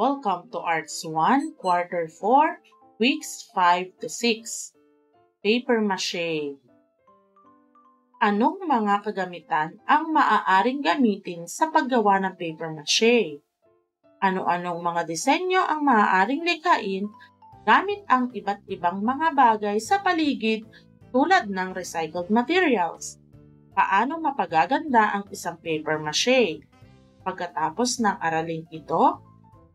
Welcome to Arts 1, Quarter 4, Weeks 5 to 6. Paper Mache. Anong mga kagamitan ang maaaring gamitin sa paggawa ng paper mache? Ano-anong mga disenyo ang maaaring likhain gamit ang iba't ibang mga bagay sa paligid tulad ng recycled materials? Paano mapagaganda ang isang paper mache? Pagkatapos ng araling ito,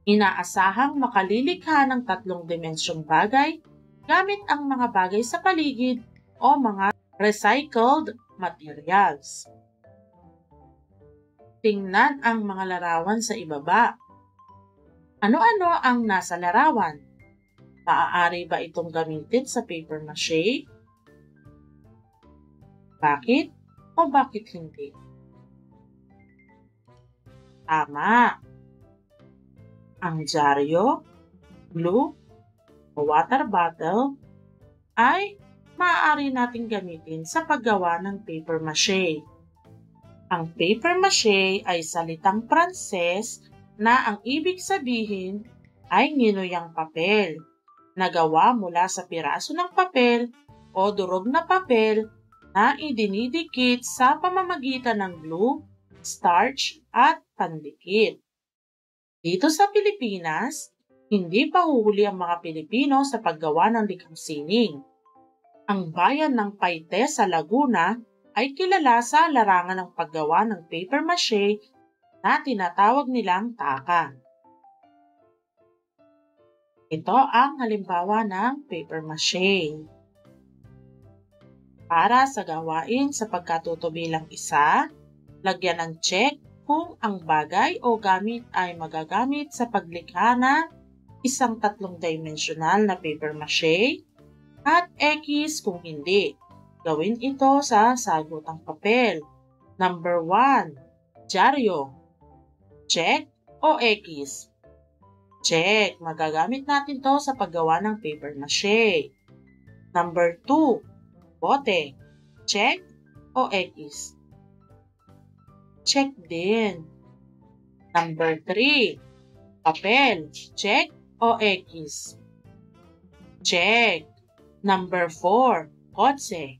inaasahang makalilikha ng 3 dimensyong bagay gamit ang mga bagay sa paligid o mga recycled materials. Tingnan ang mga larawan sa ibaba. Ano-ano ang nasa larawan? Maaari ba itong gamitin sa paper mache? Bakit o bakit hindi? Tama! Ang dyaryo, glue, o water bottle ay maaari nating gamitin sa paggawa ng paper mache. Ang paper mache ay salitang Pranses na ang ibig sabihin ay nginuyang papel, na gawa mula sa piraso ng papel o durog na papel na idinidikit sa pamamagitan ng glue, starch at pandikit. Dito sa Pilipinas, hindi pa huhuli ang mga Pilipino sa paggawa ng likhang sining. Ang bayan ng Paite sa Laguna ay kilala sa larangan ng paggawa ng paper mache na tinatawag nilang taka. Ito ang halimbawa ng paper mache. Para sa gawain sa pagkatuto bilang isa, lagyan ng check kung ang bagay o gamit ay magagamit sa paglikha ng isang 3-dimensional na paper mache at X kung hindi. Gawin ito sa sagutang papel. Number 1, dyaryo. Check o X? Check. Magagamit natin to sa paggawa ng paper mache. Number 2, bote. Check o X? Check din. Number 3, papel. Check o X? Check. Number 4, kotse.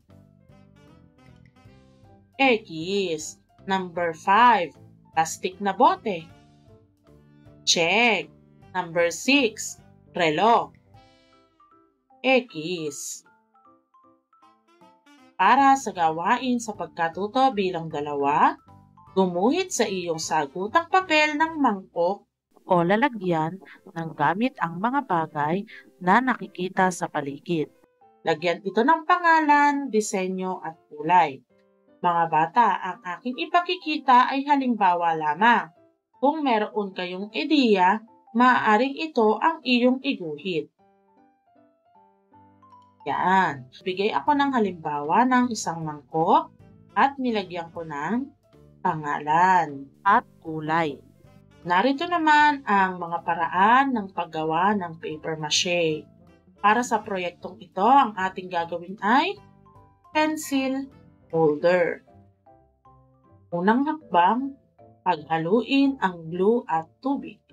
X. Number 5, plastic na bote. Check. Number 6, relo. X. Para sa gawain sa pagkatuto bilang 2, gumuhit sa iyong sagutang papel ng mangkok o lalagyan ng gamit ang mga bagay na nakikita sa paligid. Lagyan ito ng pangalan, disenyo at kulay. Mga bata, ang aking ipakikita ay halimbawa lamang. Kung meron kayong ideya, maaaring ito ang iyong iguhit. Yan. Bigay ako ng halimbawa ng isang mangkok at nilagyan ko ng pangalan at kulay. Narito naman ang mga paraan ng paggawa ng paper mache. Para sa proyektong ito, ang ating gagawin ay pencil holder. Unang hakbang, paghaluin ang glue at tubig.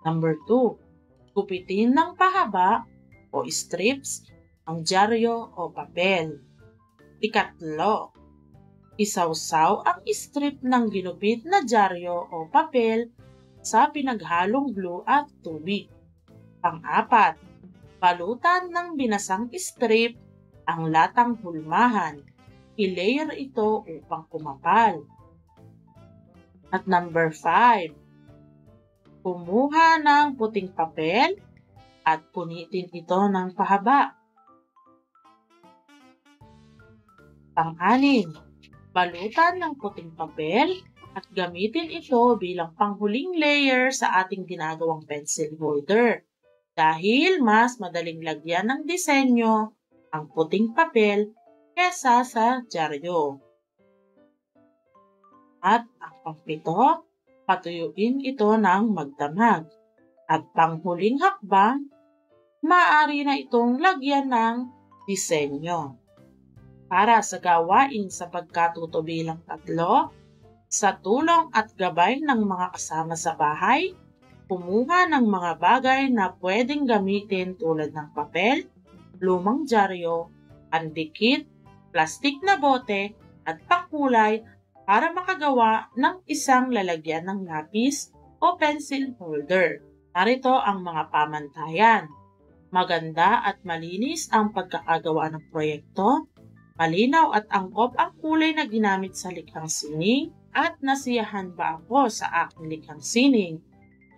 Number 2, gupitin ng pahaba o strips ang dyaryo o papel. Ikatlo, isawsaw ang strip ng ginupit na dyaryo o papel sa pinaghalong glue at tubig. Pang-4, balutan ng binasang strip ang latang hulmahan. I-layer ito upang kumapal. At number 5, kumuha ng puting papel at punitin ito ng pahaba. Pang-6, balutan ng puting papel at gamitin ito bilang panghuling layer sa ating ginagawang pencil holder. Dahil mas madaling lagyan ng disenyo ang puting papel kesa sa dyaryo. At ang pang-7, patuyuin ito ng magdamag. At panghuling hakbang, maaari na itong lagyan ng disenyo. Para sa gawain sa pagkatuto bilang 3, sa tulong at gabay ng mga kasama sa bahay, Kumuha ng mga bagay na pwedeng gamitin tulad ng papel, lumang dyaryo, pandikit, plastik na bote, at pangkulay para makagawa ng isang lalagyan ng lapis o pencil holder. Narito ang mga pamantayan. Maganda at malinis ang pagkakagawa ng proyekto. Malinaw at angkop ang kulay na ginamit sa likhang sining at nasiyahan ba ako sa aking likhang sining.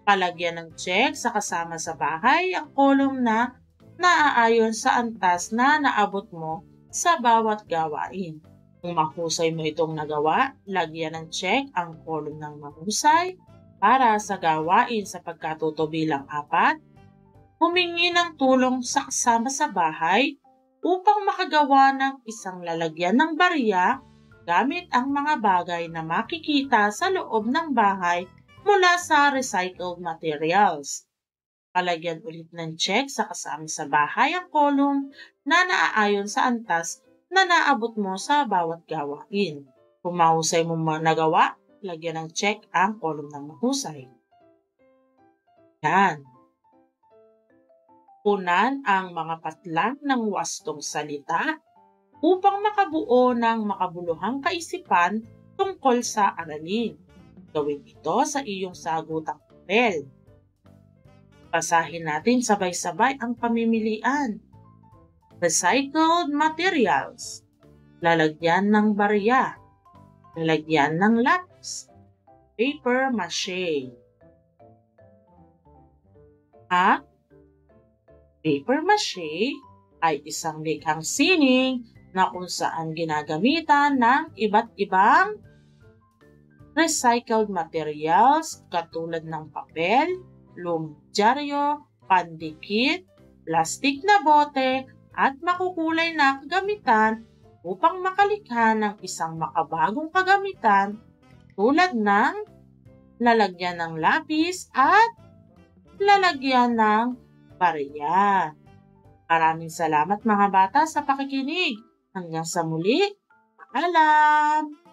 Palagyan ng check sa kasama sa bahay ang kolum na naaayon sa antas na naabot mo sa bawat gawain. Kung mahusay mo itong nagawa, lagyan ng check ang kolum ng mahusay para sa gawain sa pagkatuto bilang 4. Humingi ng tulong sa kasama sa bahay upang makagawa ng isang lalagyan ng barya gamit ang mga bagay na makikita sa loob ng bahay mula sa recycled materials. Palagyan ulit ng check sa kasama sa bahay ang kolum na naaayon sa antas na naabot mo sa bawat gawain. Kung mahusay mo nagawa, lagyan ng check ang kolum ng mahusay. Yan. Punan ang mga patlang ng wastong salita upang makabuo ng makabuluhang kaisipan tungkol sa aralin. Gawin ito sa iyong sagutang papel. Basahin natin sabay-sabay ang pamimilian. Recycled materials. Lalagyan ng barya. Lalagyan ng lapis. Paper mache. At paper mache ay isang likhang sining na kung saan ginagamitan ng iba't ibang recycled materials katulad ng papel, lumang dyaryo, pandikit, plastik na bote, at makukulay na kagamitan upang makalikha ng isang makabagong kagamitan tulad ng lalagyan ng lapis at lalagyan ng barya. Maraming salamat mga bata sa pakikinig. Hanggang sa muli. Paalam!